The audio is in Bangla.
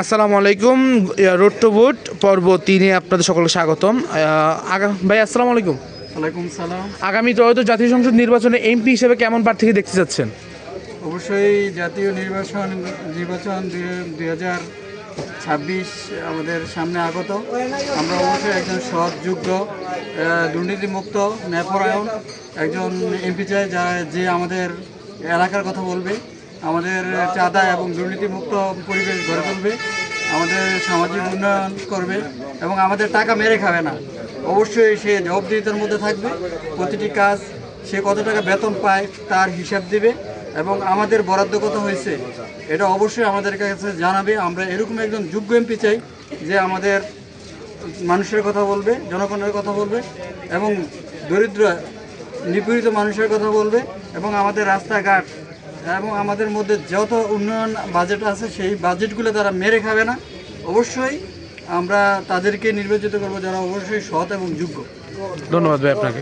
আসসালামু আলাইকুম। রোড টু ভোট পর্ব 3-এ আপনাদের সকলকে স্বাগতম। ভাই আসসালামু আলাইকুম। ওয়ালাইকুম সালাম। আগামী ত্রয়োদশ জাতীয় সংসদ নির্বাচনে এমপি হিসেবে কেমন প্রার্থীকে দেখতে যাচ্ছেন? অবশ্যই জাতীয় নির্বাচন 2026 আমাদের সামনে আগত। আমরা অবশ্যই একজন সৎ, যোগ্য, দুর্নীতিমুক্ত, ন্যায়পরায়ণ একজন এমপি চাই, যে আমাদের এলাকার কথা বলবে, আমাদের চাঁদা এবং দুর্নীতিমুক্ত পরিবেশ গড়ে তুলবে, আমাদের সামাজিক উন্নয়ন করবে এবং আমাদের টাকা মেরে খাবে না। অবশ্যই সে জবাবদিহিতার মধ্যে থাকবে। প্রতিটি কাজ সে কত টাকা বেতন পায় তার হিসাব দিবে এবং আমাদের বরাদ্দ কত হয়েছে এটা অবশ্যই আমাদের কাছে জানাবে। আমরা এরকম একজন যোগ্য এমপি চাই যে আমাদের মানুষের কথা বলবে, জনগণের কথা বলবে এবং দরিদ্র নিপীড়িত মানুষের কথা বলবে এবং আমাদের রাস্তাঘাট এবং আমাদের মধ্যে যত উন্নয়ন বাজেট আছে সেই বাজেটগুলো তারা মেরে খাবে না। অবশ্যই আমরা তাদেরকে নির্বাচিত করবো যারা অবশ্যই সৎ এবং যোগ্য। ধন্যবাদ ভাই আপনাকে।